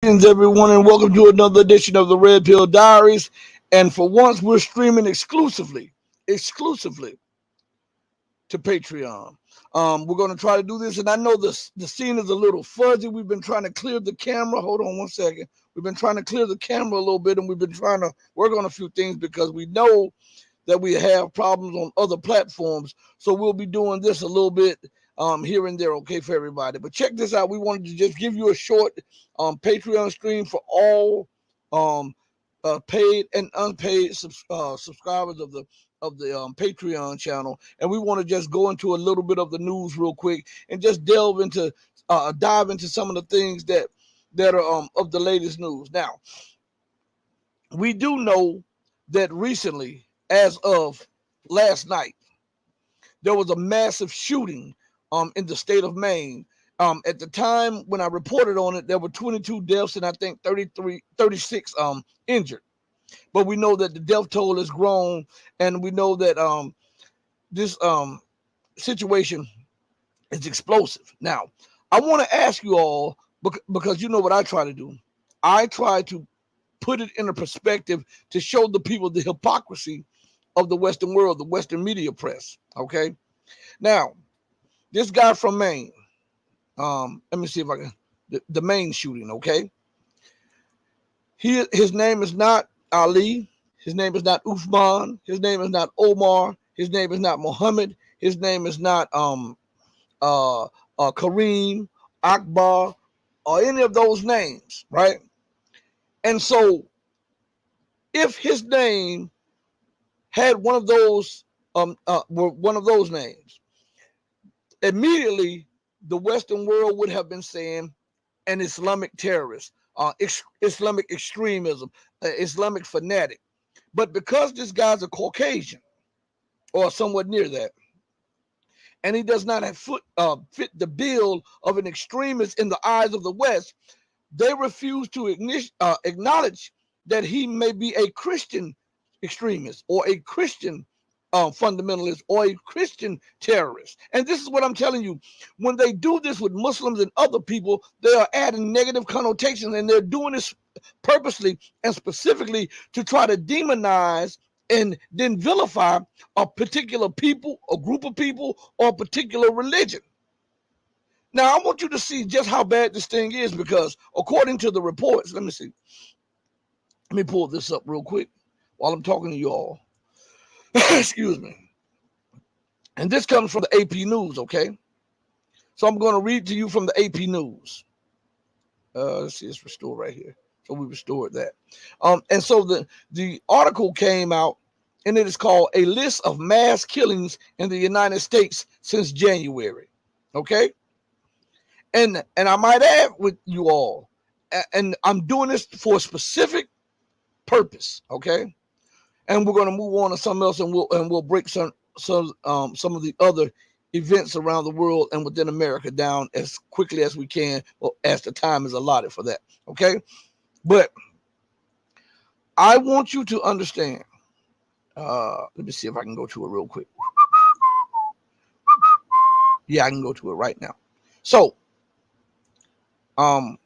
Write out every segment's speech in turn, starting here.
Greetings, everyone, and welcome to another edition of the Red Pill Diaries. And for once, we're streaming exclusively to Patreon. We're going to try to do this, and I know the scene is a little fuzzy. We've been trying to clear the camera. Hold on one second. We've been trying to clear the camera a little bit, and we've been trying to work on a few things because we know that we have problems on other platforms. So we'll be doing this a little bit here and there, okay, for everybody. But check this out. We wanted to just give you a short Patreon stream for all paid and unpaid subscribers of the Patreon channel, and we want to just go into a little bit of the news real quick and just dive into some of the things that are of the latest news. Now, we do know that recently, as of last night, there was a massive shooting in the state of Maine. At the time when I reported on it, there were 22 deaths and I think 36 injured. But we know that the death toll has grown, and we know that this situation is explosive. Now, I want to ask you all, because you know what I try to do. I try to put it in a perspective to show the people the hypocrisy of the Western world, the Western media press, okay? Now, this guy from Maine, let me see if I can, the Maine shooting, okay? His name is not Ali. His name is not Uthman. His name is not Omar. His name is not Muhammad. His name is not Kareem, Akbar, or any of those names, right? And so, if his name had one of those names, immediately the Western world would have been saying an Islamic terrorist, Islamic extremism, Islamic fanatic. But because this guy's a Caucasian or somewhat near that, and he does not have fit the bill of an extremist in the eyes of the West, they refuse to acknowledge that he may be a Christian extremist or a Christian fundamentalist or a Christian terrorist. And this is what I'm telling you. When they do this with Muslims and other people, they are adding negative connotations, and they're doing this purposely and specifically to try to demonize and then vilify a particular people, a group of people, or a particular religion. Now, I want you to see just how bad this thing is, because according to the reports, let me pull this up real quick while I'm talking to you all. Excuse me. And this comes from the AP News, okay? So I'm going to read to you from the AP News. Let's see, it's restored right here. So we restored that. And so the article came out, and it is called "A List of Mass Killings in the United States Since January." Okay? And I might add with you all, and I'm doing this for a specific purpose, okay? And we're going to move on to something else, and we'll break some of the other events around the world and within America down as quickly as we can, or as the time is allotted for that, okay? But I want you to understand. Let me see if I can go to it real quick. Yeah, I can go to it right now. So, the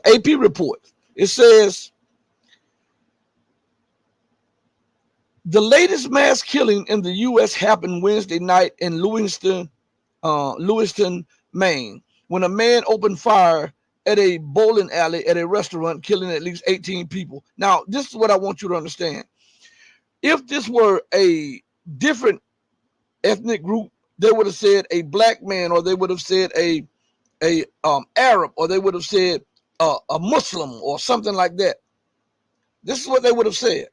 AP report, it says the latest mass killing in the U.S. happened Wednesday night in Lewiston, Maine, when a man opened fire at a bowling alley at a restaurant, killing at least 18 people. Now, this is what I want you to understand. If this were a different ethnic group, they would have said a black man, or they would have said a Arab, or they would have said a Muslim or something like that. This is what they would have said.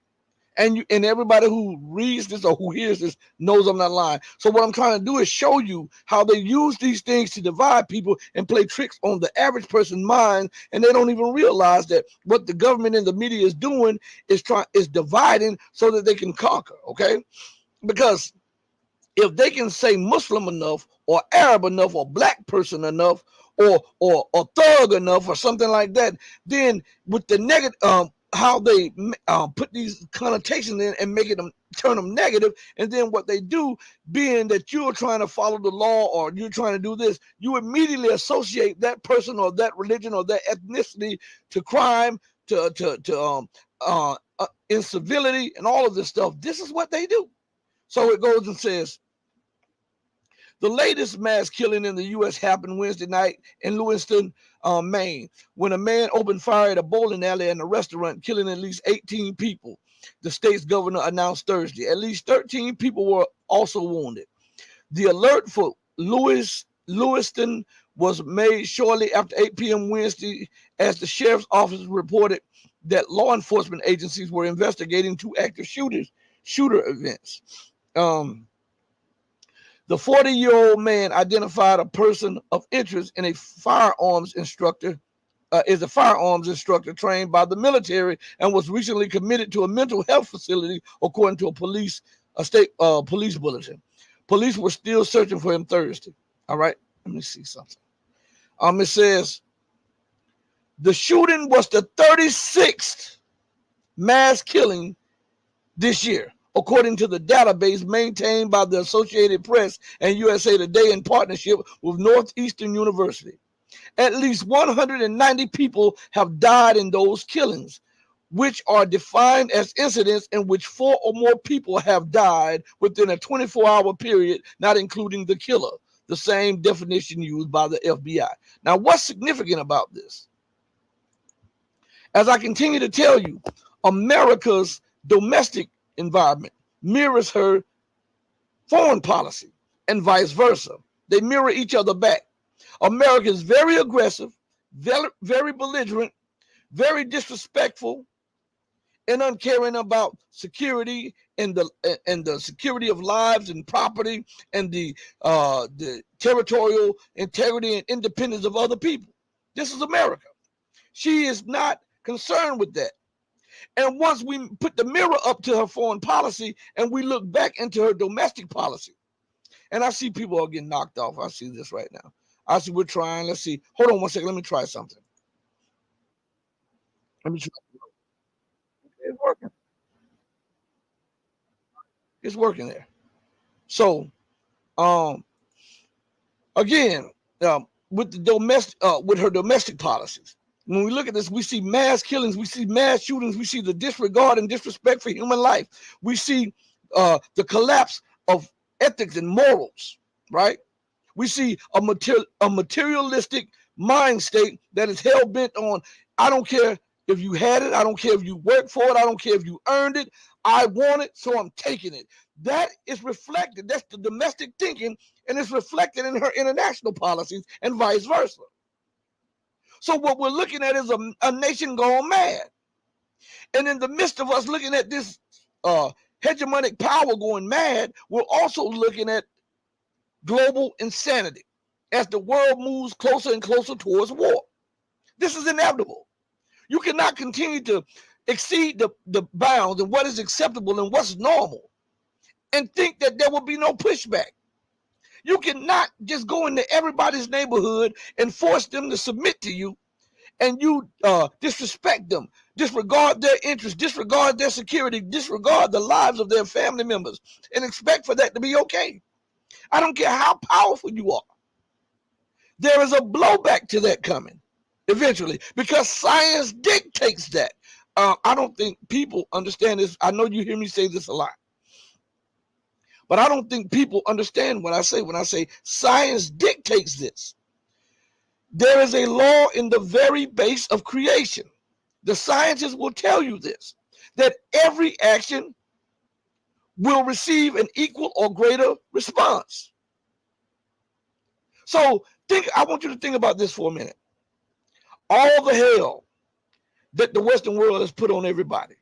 And everybody who reads this or who hears this knows I'm not lying. So what I'm trying to do is show you how they use these things to divide people and play tricks on the average person's mind, and they don't even realize that what the government and the media is doing is dividing so that they can conquer, okay? Because if they can say Muslim enough, or Arab enough, or black person enough, or thug enough, or something like that, then with the negative how they put these connotations in and make them turn them negative. And then what they do, being that you're trying to follow the law or you're trying to do this, you immediately associate that person or that religion or that ethnicity to crime, to incivility, and all of this stuff. This is what they do. So it goes and says, the latest mass killing in the U.S. happened Wednesday night in Lewiston, Maine, when a man opened fire at a bowling alley and a restaurant, killing at least 18 people. The state's governor announced Thursday. At least 13 people were also wounded. The alert for Lewiston was made shortly after 8 p.m. Wednesday, as the sheriff's office reported that law enforcement agencies were investigating two active shooter events. The 40-year-old man identified a person of interest in a firearms instructor, is a firearms instructor trained by the military and was recently committed to a mental health facility, according to a state police bulletin. Police were still searching for him Thursday. All right, let me see something. It says the shooting was the 36th mass killing this year, according to the database maintained by the Associated Press and USA Today in partnership with Northeastern University. At least 190 people have died in those killings, which are defined as incidents in which 4 or more people have died within a 24-hour period, not including the killer, the same definition used by the FBI. Now, what's significant about this? As I continue to tell you, America's domestic environment mirrors her foreign policy and vice versa. They mirror each other back. America is very aggressive, very belligerent, very disrespectful, and uncaring about security and the security of lives and property and the territorial integrity and independence of other people. This is America. She is not concerned with that. And once we put the mirror up to her foreign policy and we look back into her domestic policy, and I see people are getting knocked off. I see this right now. I see we're trying. Let's see. Hold on one second. Let me try something. Let me try. It's working. It's working there. So, again, with the with her domestic policies, when we look at this, we see mass killings, we see mass shootings, we see the disregard and disrespect for human life. We see the collapse of ethics and morals, right? We see a materialistic mind state that is hell-bent on, I don't care if you had it, I don't care if you worked for it, I don't care if you earned it, I want it, so I'm taking it. That is reflected, that's the domestic thinking, and it's reflected in her international policies and vice versa. So what we're looking at is a nation gone mad. And in the midst of us looking at this hegemonic power going mad, we're also looking at global insanity as the world moves closer and closer towards war. This is inevitable. You cannot continue to exceed the bounds and what is acceptable and what's normal and think that there will be no pushback. You cannot just go into everybody's neighborhood and force them to submit to you, and you disrespect them, disregard their interests, disregard their security, disregard the lives of their family members, and expect for that to be okay. I don't care how powerful you are. There is a blowback to that coming eventually because science dictates that. I don't think people understand this. I know you hear me say this a lot, but I don't think people understand what I say when I say science dictates this. There is a law in the very base of creation. The scientists will tell you this, that every action will receive an equal or greater response. So I want you to think about this for a minute. All the hell that the Western world has put on everybody,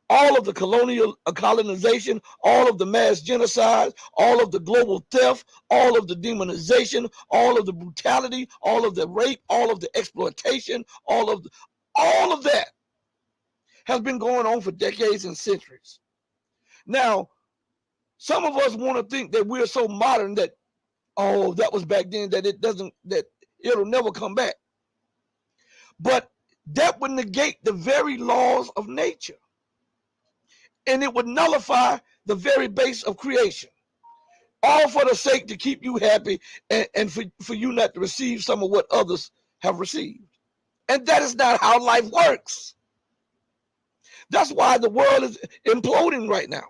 all of the colonization, all of the mass genocide, all of the global theft, all of the demonization, all of the brutality, all of the rape, all of the exploitation, all of that has been going on for decades and centuries. Now, some of us want to think that we're so modern that, oh, that was back then, that it'll never come back. But that would negate the very laws of nature, and it would nullify the very base of creation, all for the sake to keep you happy and for you not to receive some of what others have received. And that is not how life works. That's why the world is imploding right now.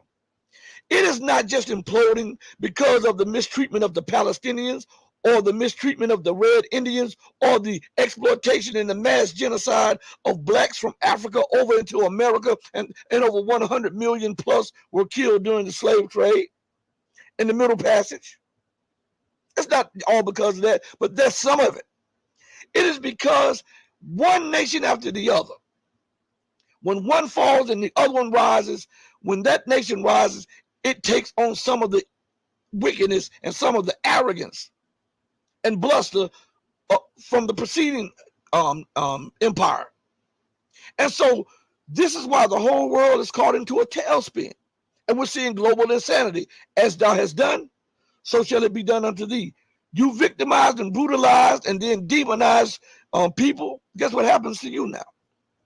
It is not just imploding because of the mistreatment of the Palestinians or the mistreatment of the Red Indians or the exploitation and the mass genocide of blacks from Africa over into America, and over 100 million plus were killed during the slave trade in the Middle Passage. It's not all because of that, but that's some of it. It is because one nation after the other, when one falls and the other one rises, when that nation rises, it takes on some of the wickedness and some of the arrogance and bluster from the preceding empire. And so this is why the whole world is caught into a tailspin. And we're seeing global insanity. As thou hast done, so shall it be done unto thee. You victimized and brutalized and then demonized people. Guess what happens to you now?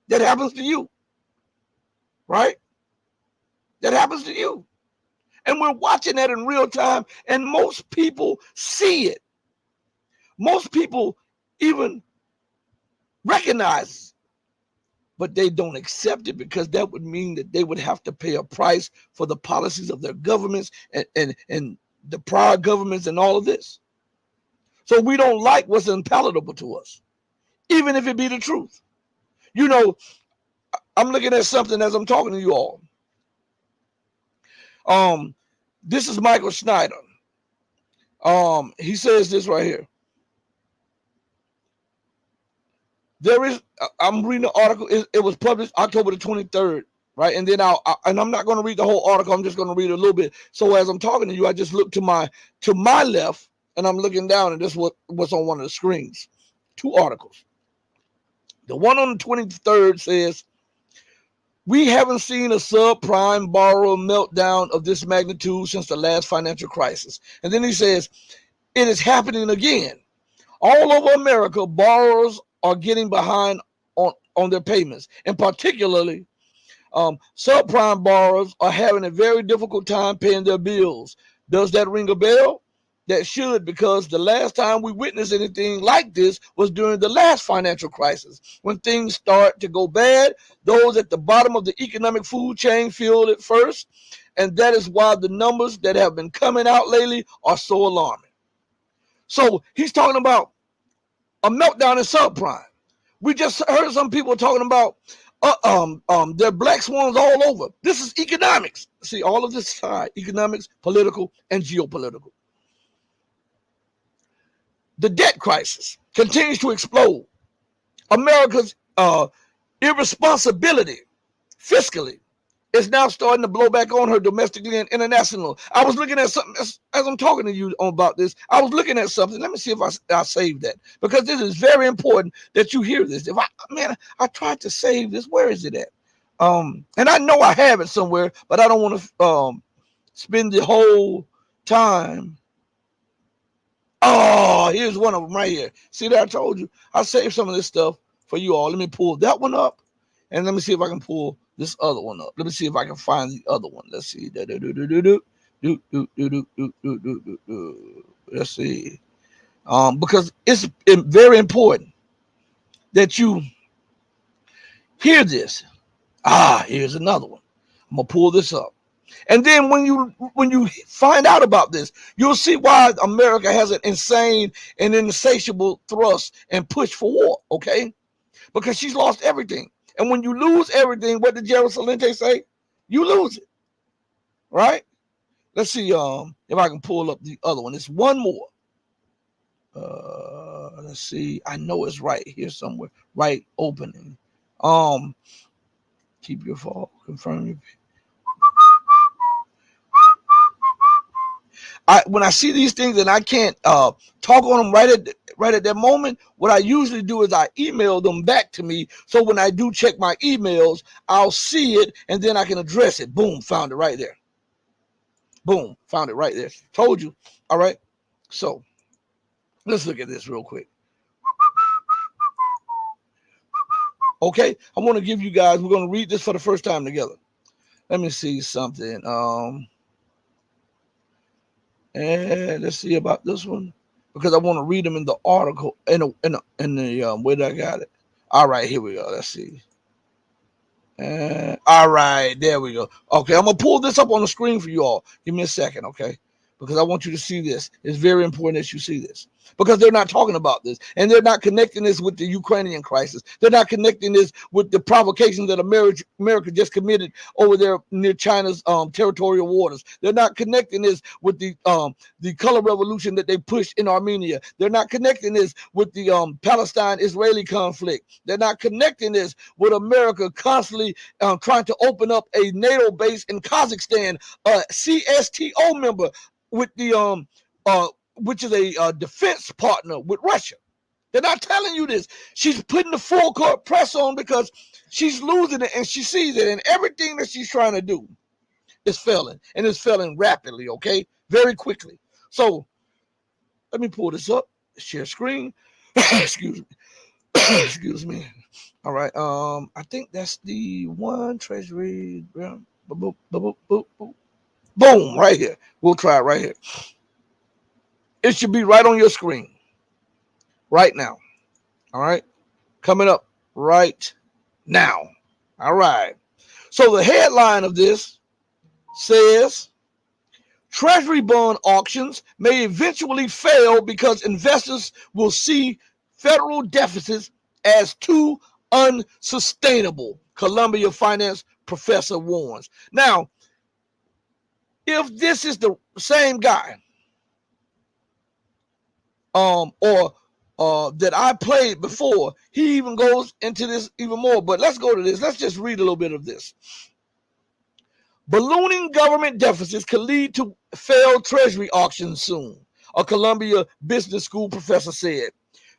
That happens to you. Right? That happens to you. And we're watching that in real time, and most people see it. Most people even recognize, but they don't accept it because that would mean that they would have to pay a price for the policies of their governments and the prior governments and all of this. So we don't like what's unpalatable to us, even if it be the truth. You know, I'm looking at something as I'm talking to you all. This is Michael Schneider. He says this right here. There is, I'm reading the article. It was published October the 23rd, right? And then I'm not going to read the whole article. I'm just going to read a little bit. So as I'm talking to you, I just look to my left, and I'm looking down, and this is what's on one of the screens. Two articles. The one on the 23rd says, we haven't seen a subprime borrower meltdown of this magnitude since the last financial crisis. And then he says, it is happening again. All over America, borrowers are getting behind on their payments. And particularly, subprime borrowers are having a very difficult time paying their bills. Does that ring a bell? That should, because the last time we witnessed anything like this was during the last financial crisis. When things start to go bad, those at the bottom of the economic food chain feel it first. And that is why the numbers that have been coming out lately are so alarming. So he's talking about a meltdown in subprime. We just heard some people talking about there are black swans all over. This is economics. See, all of this side, economics, political, and geopolitical. The debt crisis continues to explode. America's irresponsibility fiscally is now starting to blow back on her domestically and international. I was looking at something as I'm talking to you about this. I was looking at something. Let me see if I saved that, because this is very important that you hear this. I tried to save this. Where is it at? And I know I have it somewhere, but I don't want to spend the whole time. Oh, here's one of them right here. See that I told you? I saved some of this stuff for you all. Let me pull that one up, and let me see if I can pull this other one up. Let me see if I can find the other one. Let's see. Let's see. Because it's very important that you hear this. Here's another one. I'm gonna pull this up. And then when you find out about this, you'll see why America has an insane and insatiable thrust and push for war, okay? Because she's lost everything. And when you lose everything, what did Gerald Celente say? You lose it, right? Let's see if I can pull up the other one. It's one more. Let's see. I know it's right here somewhere. Right opening. Keep your fall. Confirm your. When I see these things and I can't talk on them right at that moment, what I usually do is I email them back to me. So when I do check my emails, I'll see it and then I can address it. Boom, found it right there. Boom, found it right there. Told you. All right. So let's look at this real quick. Okay, I want to give you guys, we're going to read this for the first time together. Let me see something. And let's see about this one, because I want to read them in the article in the where did I got it? All right, here we go. Let's see. All right, there we go. Okay, I'm gonna pull this up on the screen for you all. Give me a second, okay? Because I want you to see this. It's very important that you see this, because they're not talking about this, and they're not connecting this with the Ukrainian crisis. They're not connecting this with the provocation that America just committed over there near China's territorial waters. They're not connecting this with the color revolution that they pushed in Armenia. They're not connecting this with the Palestine-Israeli conflict. They're not connecting this with America constantly trying to open up a NATO base in Kazakhstan, a CSTO member with the which is a defense partner with Russia. They're not telling you this. She's putting the full court press on because she's losing it and she sees it, and everything that she's trying to do is failing, and it's failing rapidly, okay? Very quickly. So let me pull this up, share screen. Excuse me. Excuse me. All right. I think that's the one. Treasury. Boom, right here. We'll try it right here. It should be right on your screen right now. All right. Coming up right now. All right. So the headline of this says Treasury bond auctions may eventually fail because investors will see federal deficits as too unsustainable, Columbia finance professor warns. Now, if this is the same guy or that I played before, he even goes into this even more. But let's go to this. Let's just read a little bit of this. Ballooning government deficits could lead to failed Treasury auctions soon, a Columbia Business School professor said.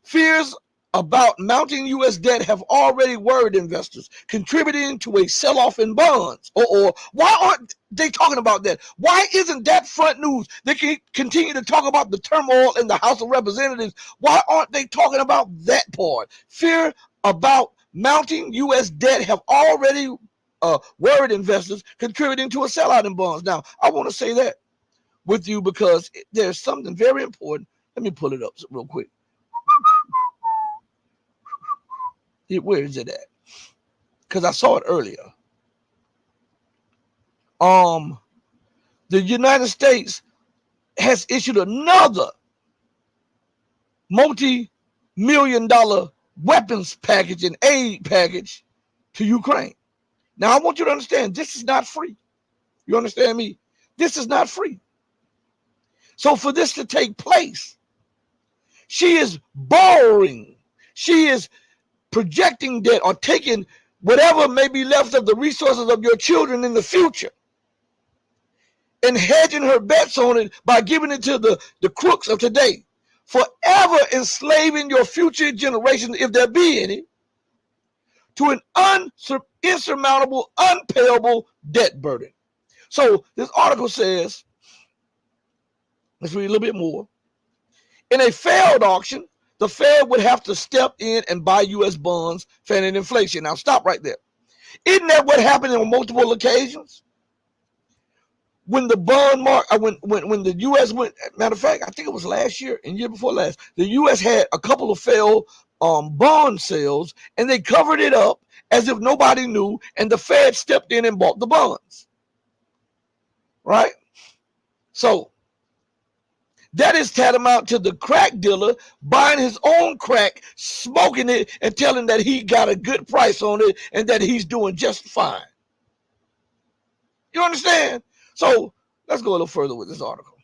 Fears about mounting U.S. debt have already worried investors, contributing to a sell-off in bonds. Or why aren't they talking about that? Why isn't that front news? They can continue to talk about the turmoil in the House of Representatives. Why aren't they talking about that part? Fear about mounting U.S. debt have already worried investors, contributing to a sellout in bonds. Now, I want to say that with you because there's something very important. Let me pull it up real quick. Where is it at? Because I saw it earlier. The United States has issued another multi-million-dollar weapons package and aid package to Ukraine. Now, I want you to understand, this is not free. You understand me? This is not free. So for this to take place, she is borrowing. She is projecting debt or taking whatever may be left of the resources of your children in the future and hedging her bets on it by giving it to the crooks of today, forever enslaving your future generations, if there be any, to an insurmountable, unpayable debt burden. So this article says, let's read a little bit more. In a failed auction, the Fed would have to step in and buy U.S. bonds, fanning inflation. Now, stop right there. Isn't that what happened on multiple occasions? When the bond market, when the U.S. went, matter of fact, I think it was last year and year before last, the U.S. had a couple of failed bond sales, and they covered it up as if nobody knew, and the Fed stepped in and bought the bonds. Right? So, that is tantamount to the crack dealer buying his own crack, smoking it, and telling that he got a good price on it and that he's doing just fine. You understand? So let's go a little further with this article.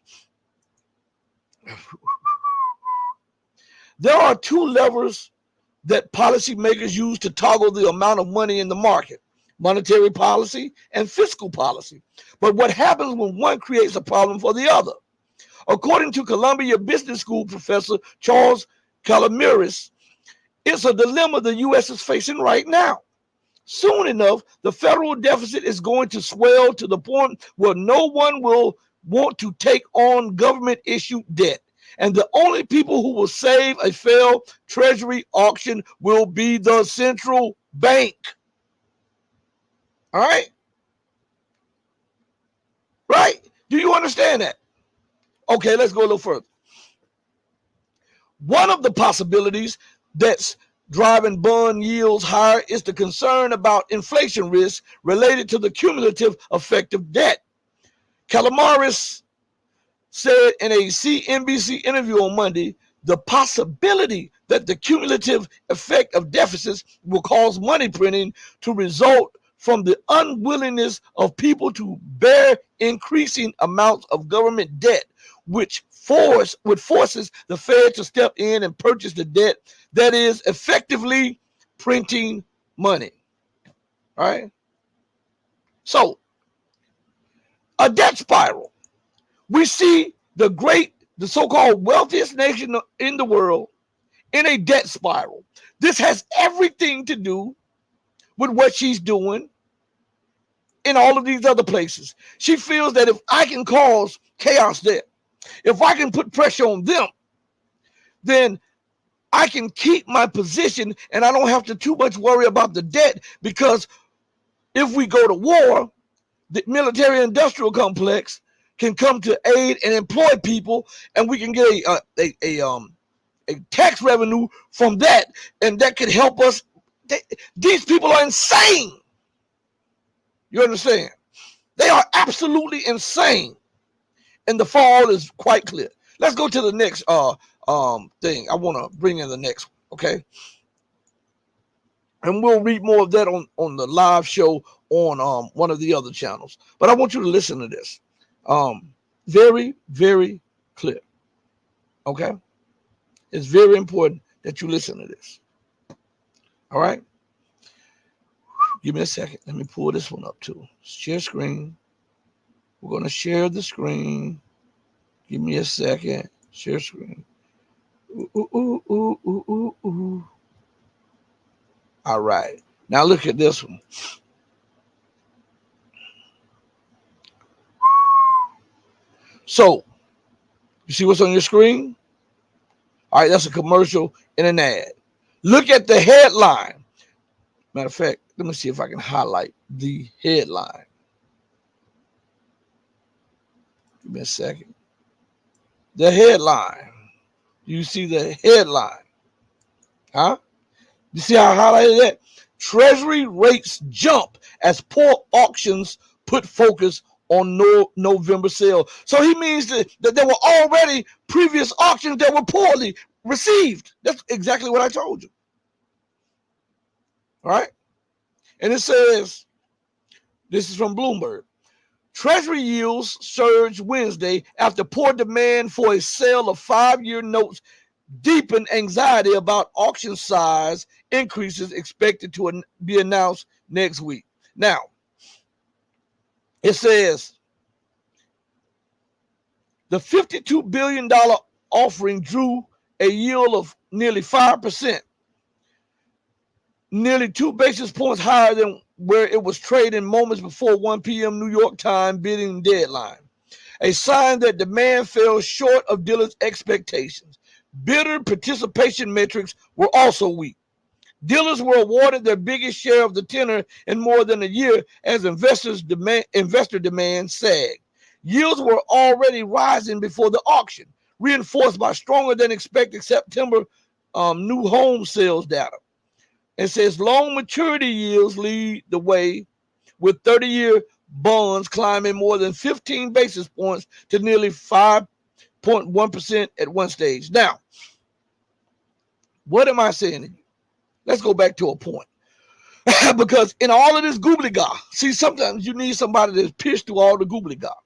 There are two levers that policymakers use to toggle the amount of money in the market: monetary policy and fiscal policy. But what happens when one creates a problem for the other? According to Columbia Business School professor Charles Calomiris, it's a dilemma the U.S. is facing right now. Soon enough, the federal deficit is going to swell to the point where no one will want to take on government-issued debt. And the only people who will save a failed Treasury auction will be the central bank. All right? Right? Do you understand that? Okay, let's go a little further. One of the possibilities that's driving bond yields higher is the concern about inflation risk related to the cumulative effect of debt. Calamaris said in a CNBC interview on Monday, the possibility that the cumulative effect of deficits will cause money printing to result from the unwillingness of people to bear increasing amounts of government debt, which forces the Fed to step in and purchase the debt that is effectively printing money. All right? So, a debt spiral. We see the so-called wealthiest nation in the world in a debt spiral. This has everything to do with what she's doing in all of these other places. She feels that if I can cause chaos there, if I can put pressure on them, then I can keep my position and I don't have to too much worry about the debt, because if we go to war, the military industrial complex can come to aid and employ people, and we can get a tax revenue from that, and that could help us. These people are insane. You understand? They are absolutely insane, and the fall is quite clear. Let's go to the next thing. I want to bring in the next one, okay? And we'll read more of that on the live show on one of the other channels. But I want you to listen to this. Very, very clear. Okay? It's very important that you listen to this. All right? Give me a second. Let me pull this one up too. Share screen. We're going to share the screen. Give me a second. Share screen. Ooh. All right. Now look at this one. So, you see what's on your screen? All right, that's a commercial and an ad. Look at the headline. Matter of fact, let me see if I can highlight the headline. Give me a second. The headline. You see the headline? Huh? You see how I highlighted that? Treasury rates jump as poor auctions put focus on November sale. So he means that there were already previous auctions that were poorly received. That's exactly what I told you. All right? And it says, this is from Bloomberg. Treasury yields surged Wednesday after poor demand for a sale of 5-year notes deepened anxiety about auction size increases expected to be announced next week. Now, it says the $52 billion offering drew a yield of nearly 5%, nearly 2 basis points higher than where it was trading moments before 1 p.m. New York time bidding deadline, a sign that demand fell short of dealers' expectations. Bidder participation metrics were also weak. Dealers were awarded their biggest share of the tender in more than a year as investor demand sagged. Yields were already rising before the auction, reinforced by stronger than expected September new home sales data. It says long maturity yields lead the way, with 30-year bonds climbing more than 15 basis points to nearly 5.1% at one stage. Now, what am I saying to you? Let's go back to a point. Because in all of this gobbledygook, see, sometimes you need somebody that's pierced through all the gobbledygook,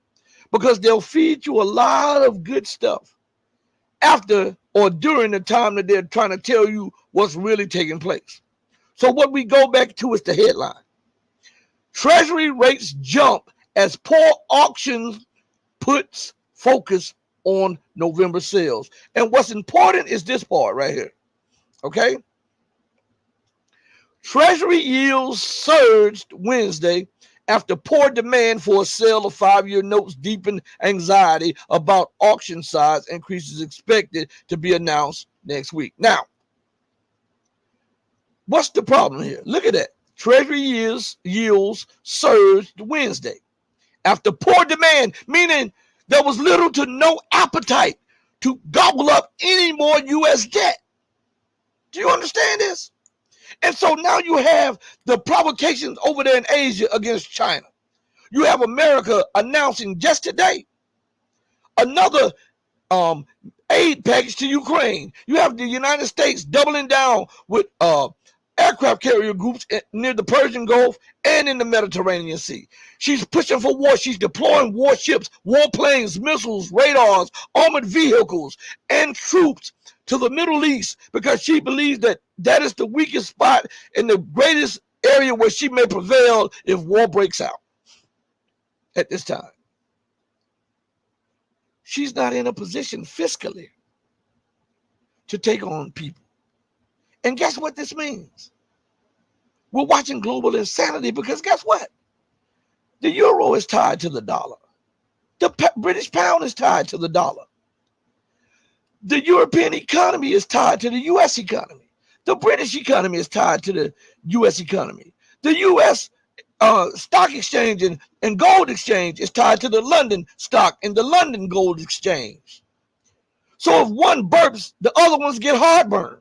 because they'll feed you a lot of good stuff after or during the time that they're trying to tell you what's really taking place. So what we go back to is the headline. Treasury rates jump as poor auctions puts focus on November sales. And what's important is this part right here. Okay? Treasury yields surged Wednesday after poor demand for a sale of 5-year notes deepened anxiety about auction size increases expected to be announced next week. Now, What's the problem here? Look at that. Treasury yields surged Wednesday after poor demand, meaning there was little to no appetite to gobble up any more U.S. debt. Do you understand this? And so now you have the provocations over there in Asia against China. You have America announcing just today another aid package to Ukraine. You have the United States doubling down with aircraft carrier groups near the Persian Gulf and in the Mediterranean Sea. She's pushing for war. She's deploying warships, warplanes, missiles, radars, armored vehicles, and troops to the Middle East because she believes that that is the weakest spot and the greatest area where she may prevail if war breaks out at this time. She's not in a position fiscally to take on people. And guess what this means? We're watching global insanity because guess what? The euro is tied to the dollar. The British pound is tied to the dollar. The European economy is tied to the U.S. economy. The British economy is tied to the U.S. economy. The U.S. Stock exchange and gold exchange is tied to the London stock and the London gold exchange. So if one burps, the other ones get heartburn.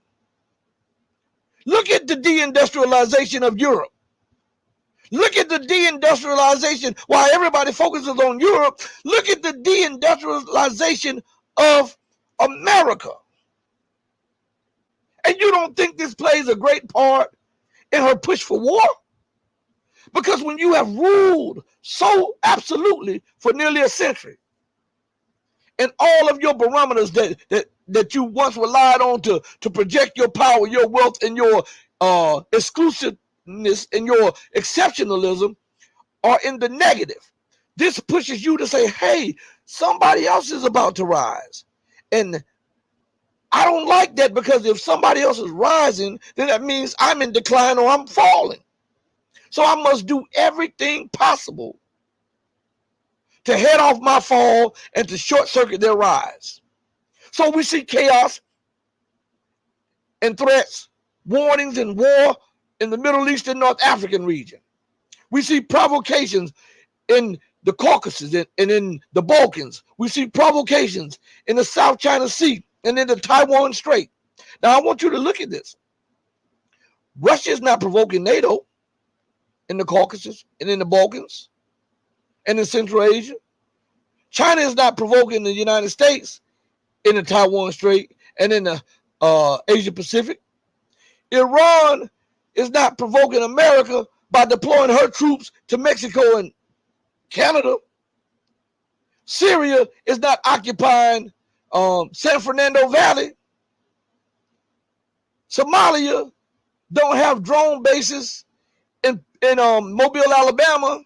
Look at the deindustrialization of Europe. Look at the deindustrialization. While everybody focuses on Europe, look at the deindustrialization of America. And you don't think this plays a great part in her push for war? Because when you have ruled so absolutely for nearly a century, and all of your barometers that you once relied on to project your power, your wealth, and your exclusiveness and your exceptionalism are in the negative, this pushes you to say, hey, somebody else is about to rise. And I don't like that because if somebody else is rising, then that means I'm in decline or I'm falling. So I must do everything possible to head off my fall and to short circuit their rise. So we see chaos and threats, warnings and war in the Middle East and North African region. We see provocations in the Caucasus and in the Balkans. We see provocations in the South China Sea and in the Taiwan Strait. Now I want you to look at this. Russia is not provoking NATO in the Caucasus and in the Balkans and in Central Asia. China is not provoking the United States in the Taiwan Strait and in the Asia Pacific. Iran is not provoking America by deploying her troops to Mexico and Canada. Syria is not occupying San Fernando Valley. Somalia don't have drone bases in Mobile, Alabama.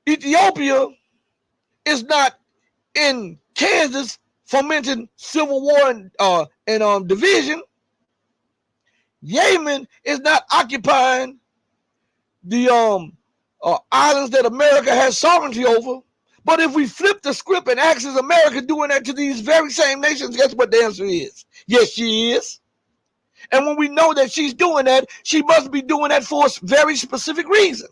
Ethiopia is not in Kansas fomenting civil war and division. Yemen is not occupying the islands that America has sovereignty over. But if we flip the script and ask, is America doing that to these very same nations? Guess what the answer is? Yes, she is. And when we know that she's doing that, she must be doing that for a very specific reason.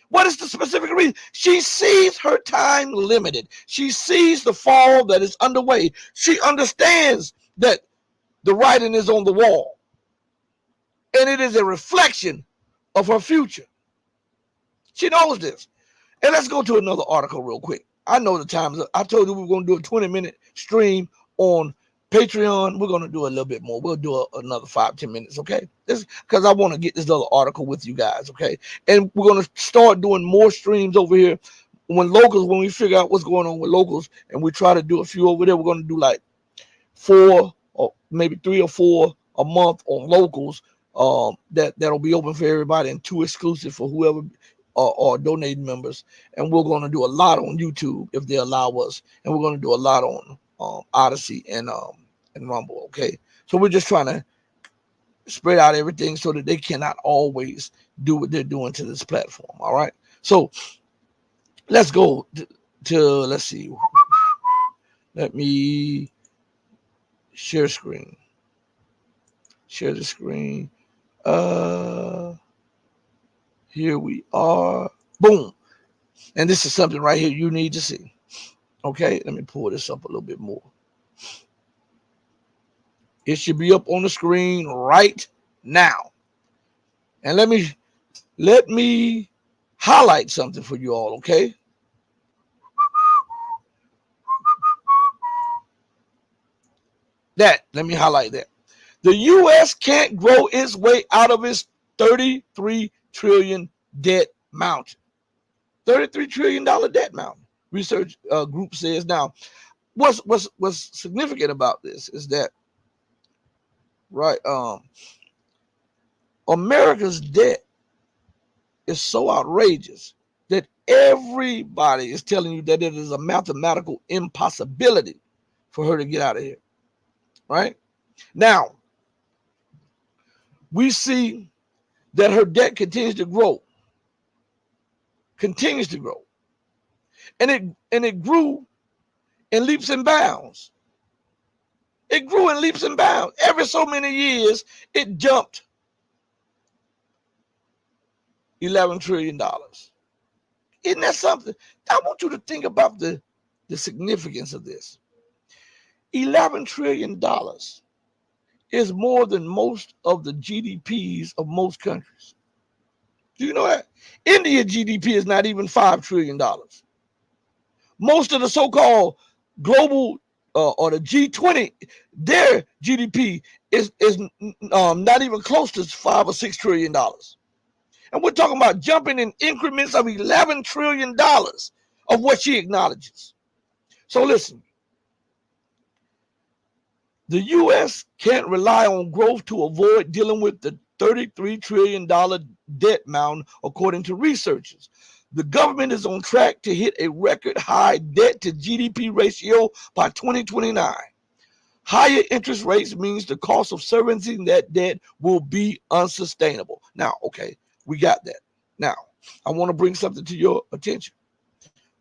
What is the specific reason? She sees her time limited. She sees the fall that is underway. She understands that the writing is on the wall. And it is a reflection of her future. She knows this. And let's go to another article real quick. I know the time's up. I told you we were going to do a 20-minute stream on Patreon. We're going to do a little bit more. We'll do another 5-10 minutes, okay? This because I want to get this other article with you guys, okay? And we're going to start doing more streams over here when we figure out what's going on with locals, and we try to do a few over there. We're going to do like 4 or maybe 3 or 4 a month on locals that'll be open for everybody and 2 exclusive for whoever are donating members. And we're going to do a lot on YouTube if they allow us, and we're going to do a lot on Odyssey and Rumble, okay? So we're just trying to spread out everything so that they cannot always do what they're doing to this platform, all right? So let's go to let's see. Let me share screen. Share the screen. Here we are. Boom. And this is something right here you need to see. Okay, let me pull this up a little bit more. It should be up on the screen right now. And let me highlight something for you all, okay? Let me highlight that. The U.S. can't grow its way out of its $33 trillion debt mountain. $33 trillion debt mountain. Research group says. Now, what's significant about this is that, right, America's debt is so outrageous that everybody is telling you that it is a mathematical impossibility for her to get out of here. Right? Now, we see that her debt continues to grow. And it grew in leaps and bounds. It grew in leaps and bounds. Every so many years, it jumped $11 trillion. Isn't that something? I want you to think about the significance of this. $11 trillion is more than most of the GDPs of most countries. Do you know that? India's GDP is not even $5 trillion. Most of the so-called global or the G20, their GDP is not even close to $5 or $6 trillion. And we're talking about jumping in increments of $11 trillion of what she acknowledges. So listen, the U.S. can't rely on growth to avoid dealing with the $33 trillion debt mountain, according to researchers. The government is on track to hit a record high debt to GDP ratio by 2029. Higher interest rates means the cost of servicing that debt will be unsustainable. Now, okay, we got that. Now, I want to bring something to your attention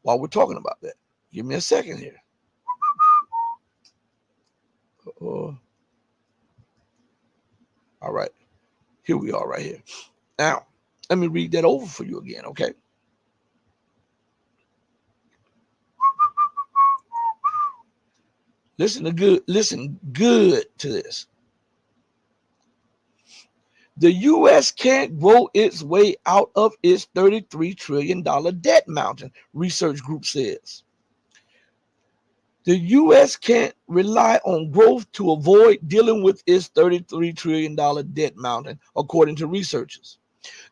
while we're talking about that. Give me a second here. All right, here we are right here. Now, let me read that over for you again, okay? Listen good to this. The U.S. can't grow its way out of its $33 trillion debt mountain, research group says. The U.S. can't rely on growth to avoid dealing with its $33 trillion debt mountain, according to researchers.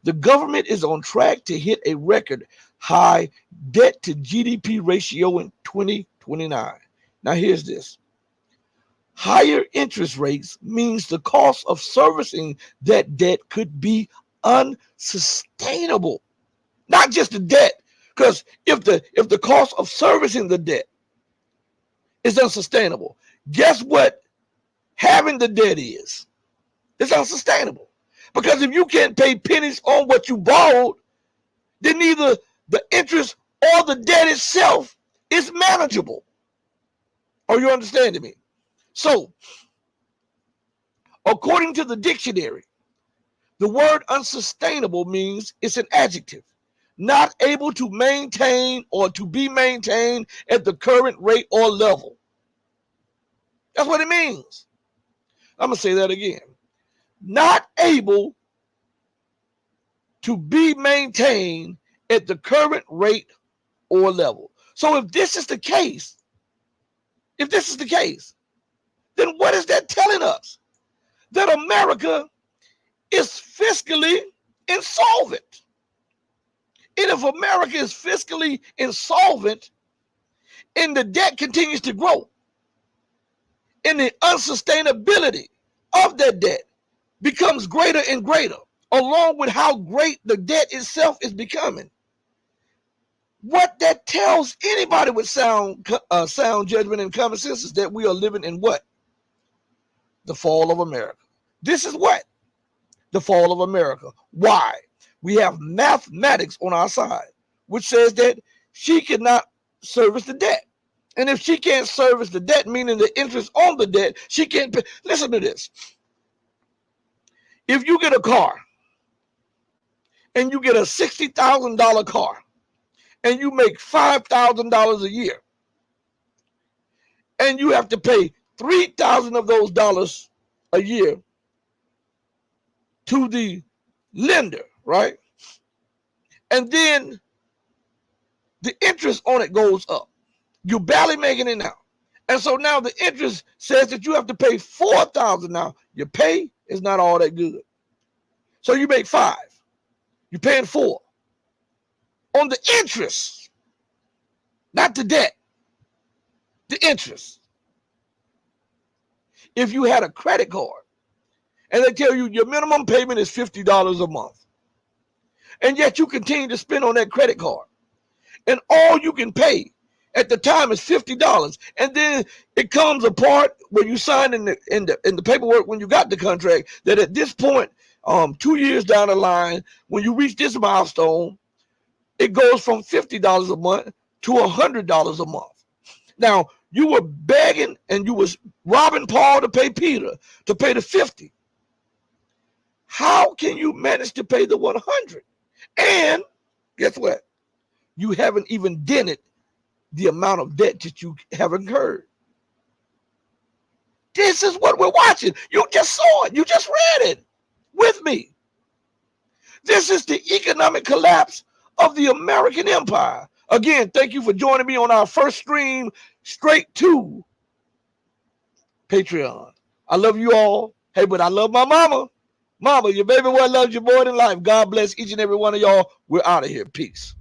The government is on track to hit a record high debt to GDP ratio in 2029. Now, here's this. Higher interest rates means the cost of servicing that debt could be unsustainable. Not just the debt, because if the cost of servicing the debt is unsustainable, guess what having the debt is? It's unsustainable. Because if you can't pay pennies on what you borrowed, then neither the interest or the debt itself is manageable. Are you understanding me? So, according to the dictionary, the word unsustainable means it's an adjective, not able to maintain or to be maintained at the current rate or level. That's what it means. I'm going to say that again. Not able to be maintained at the current rate or level. So if this is the case, then what is that telling us? That America is fiscally insolvent. And if America is fiscally insolvent and the debt continues to grow, and the unsustainability of that debt becomes greater and greater, along with how great the debt itself is becoming, what that tells anybody with sound judgment and common sense is that we are living in what? The fall of America. This is what? The fall of America. Why? We have mathematics on our side, which says that she cannot service the debt. And if she can't service the debt, meaning the interest on the debt, she can't pay. Listen to this. If you get a car and you get a $60,000 car and you make $5,000 a year and you have to pay $3,000 of those dollars a year to the lender, right? And then the interest on it goes up. You're barely making it now. And so now the interest says that you have to pay $4,000 now. Your pay is not all that good. So you make $5,000. You're paying $4,000 on the interest, not the debt, the interest. If you had a credit card and they tell you your minimum payment is $50 a month, and yet you continue to spend on that credit card, and all you can pay at the time is $50, and then it comes apart where you sign in the paperwork when you got the contract that at this point, 2 years down the line, when you reach this milestone, it goes from $50 a month to $100 a month. Now, you were begging and you was robbing Paul to pay Peter to pay the 50. How can you manage to pay the 100? And guess what? You haven't even dented the amount of debt that you have incurred. This is what we're watching. You just saw it. You just read it with me. This is the economic collapse of the American empire. Again, thank you for joining me on our first stream straight to Patreon. I love you all. Hey, but I love my mama. Mama, your baby boy loves you more than life. God bless each and every one of y'all. We're out of here. Peace.